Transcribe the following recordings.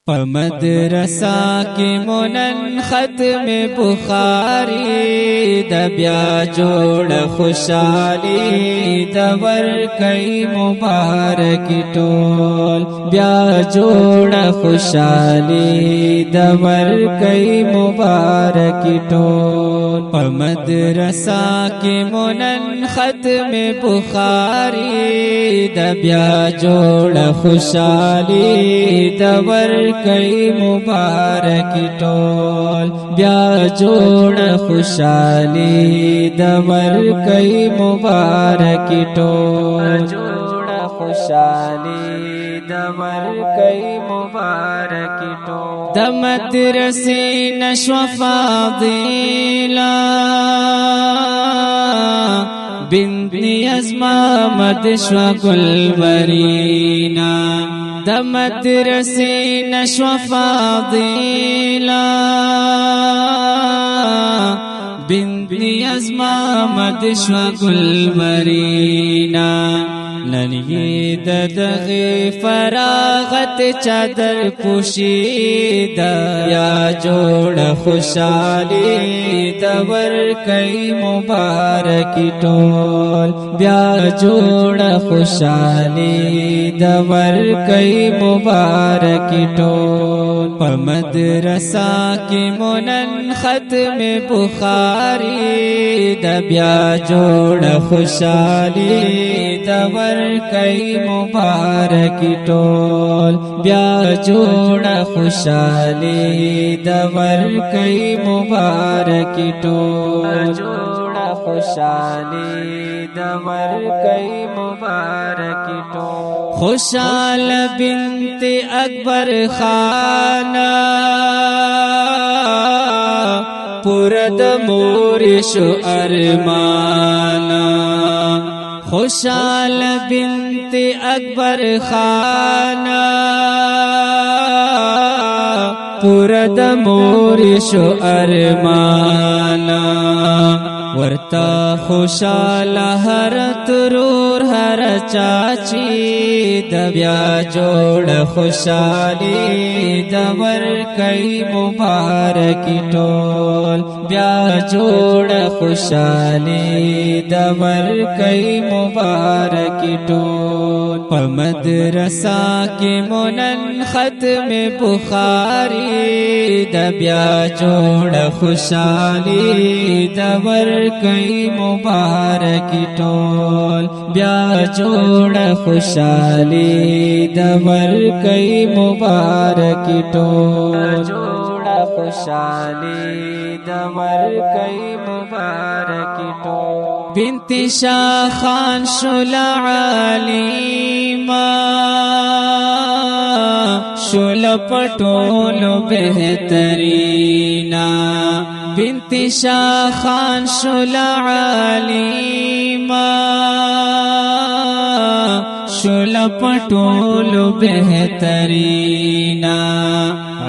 मदरसा की मुनन खत्म बुखारी दबिया जोड़ खुशाली दवर कई मुबारक टोल ब्या जोड़ खुशाली दवर कई मुबारक टोल मदरसा की मुनन खत्म बुखारी दबिया जोड़ खुशाली दवर कई मुबारक टोल ब्या जोड़ खुशाली दवर कई मुबारक टोल जोड़ खुशाली दवर कई मुबारक टोल दमत रसी नश्व फादिला बिन्नी अज़्मा मदश्व गुलवरीना दमत रसी नश्व फादिला बिन्नी अज़्मा मदश्व गुलवरीना नन्ही ददग़े फरागत चादर पुशीदा या जोड़ खुशाली दवर कई मुबारक टोल ब्या जोड़ खुशाली दवर कई मुबारक टोल मदरसा की मुनन खत्म बुखारी दबिया जोड़ खुशाली दवर कई मुबारक टोल ब्या जोड़ खुशाली दवर कई मुबारक टोल जोड़ खुशाली दवर कई मुबारक टोल खुशाल बिन्त अकबर खाना पुरद मोरिश अरमाना खुशाल बिन्त अकबर खाना पुरद मोरिश अरमाना वर्ता खुशाल हर तुरूर हर चाची दबिया जोड़ खुशाली दवर कई मुबारक टोल ब्या जोड़ खुशाली दवर कई मुबारक टोल मदरसा की मुनन खत्म बुखारी दबिया जोड़ खुशाली दवर कई मुबारक टोल ब्या जोड़ खुशाली दवर कई मुबारक टोल जोड़ खुशाली दवर कई मुबारक टोल बिन्ती शाह खान शुला अलीमा शुल पटोल बेहतरीना बिन्ती शाह खान शुला अलीमा शुल पटोल बेहतरीना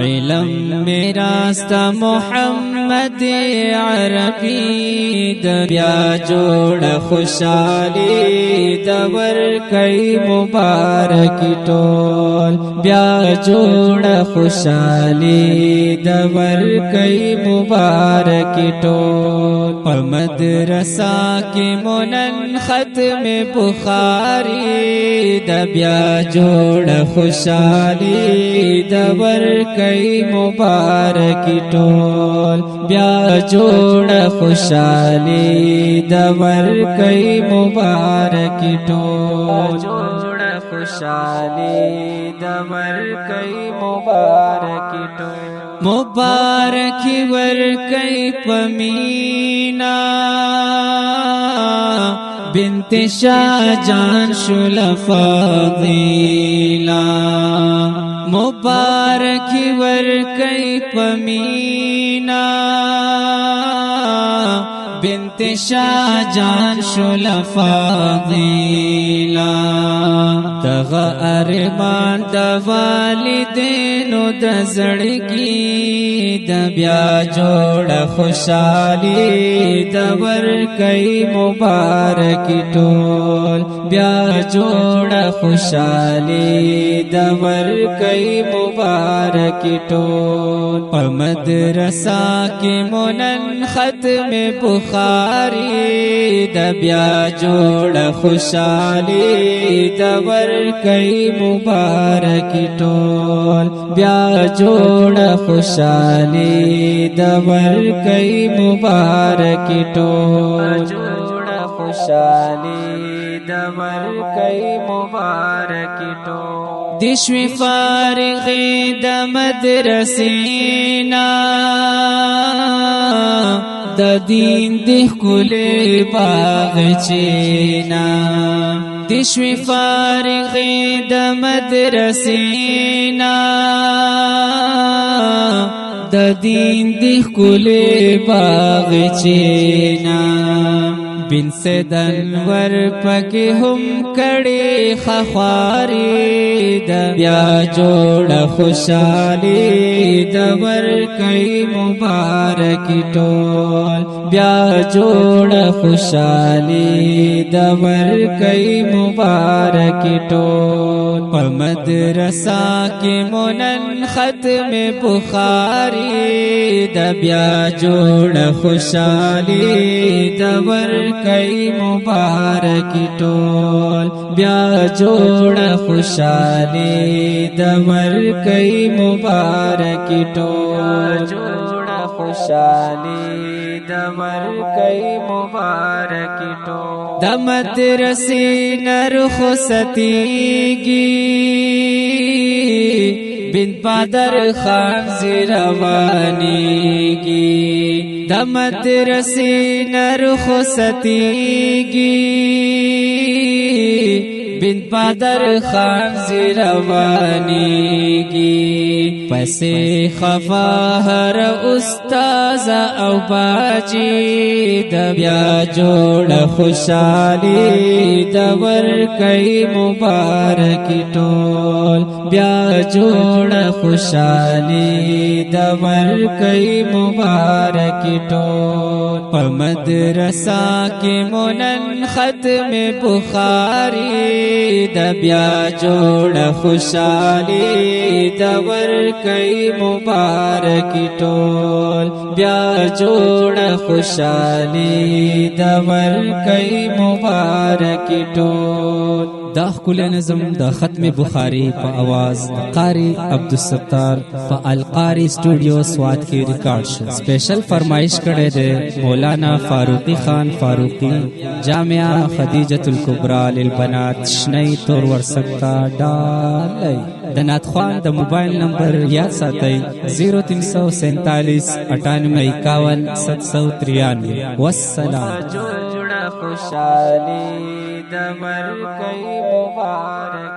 इलम में रास्ता मोहम्मद अरबी दरिया जोड़ खुशाली दवर कई मुबारक टोल ब्या जोड़ खुशाली दवर कई मुबारक टोल मदरसा की मुनन खत्म बुखारी दबिया जोड़ खुशाली दवर कई मुबारक टोल ब्या जोड़ खुशाली दवर कई मुबारक टोल जोड़ खुशाली दवर कई मुबारक टोल मुबारक वर कई पमीना बिन्त शाहजान शुल फादिला मुबारक वर कई पमीना बिन्त शाहजान शुल फादिला دغه ارمان د والدینو د زړګي د بیا جوړ خوشالي د ورکۍ مبارک ټول بیا جوړ خوشالي د ورکۍ مبارک ټول په مدرسه کې مونن ختم بخاری د بیا جوړ خوشالي د ورکۍ مبارک ټول بیا جوړ خوشالي د ورکۍ مبارک ټول جوړ خوشالي د ورکۍ مبارک ټول دشوی فارغ د مدرسینا د دین د ښکلې باغچینا دشوی فارغ د مدرسینا د دین د ښکلې باغچینا بن سیدن ور پکې هم کړي خخواري د بیا جوړ خوشالي د ورکۍ مبارک ټول بیا جوړ خوشالي د ورکۍ مبارک ټول په مدرسه کې مونن ختم بخاری د بیا جوړ خوشالي د ورکۍ مبارک ټول بیا جوړ خوشالي د ورکۍ مبارک ټول جوړ خوشالي د ورکۍ مبارک ټول د مدرسې نر خستیږي بن پادر خان زیروانیږي د مدرسې نر خستیږي بن پادر خان زیروانیږي پسې خفا هر استاز او باجی د بیا جوړ خوشالي د ورکۍ مبارک ټول بیا جوړ خوشالي د ورکۍ مبارک ټول په مدرسه کې مونن ختم بخاری د بیا جوړ خوشالي د ورکۍ مبارک ټول بیا جوړ خوشالي د ورکۍ مبارک ټول دا ښکلی نظم د ختم بخاری په आवाज قاری عبدالستار په القاری سټوډیو سوات کې ریکارډ شو سپیشل فرمایش کړی دی مولانا فاروقی خان فاروقی جامعہ خدیجة الکبری للبنات شنی تور ورسکتا ډالی د ناتخوان د موبایل نمبر یاد ساتئ 0347 9851 793 والسلام جوړ خوشالي د ورکۍ مبارک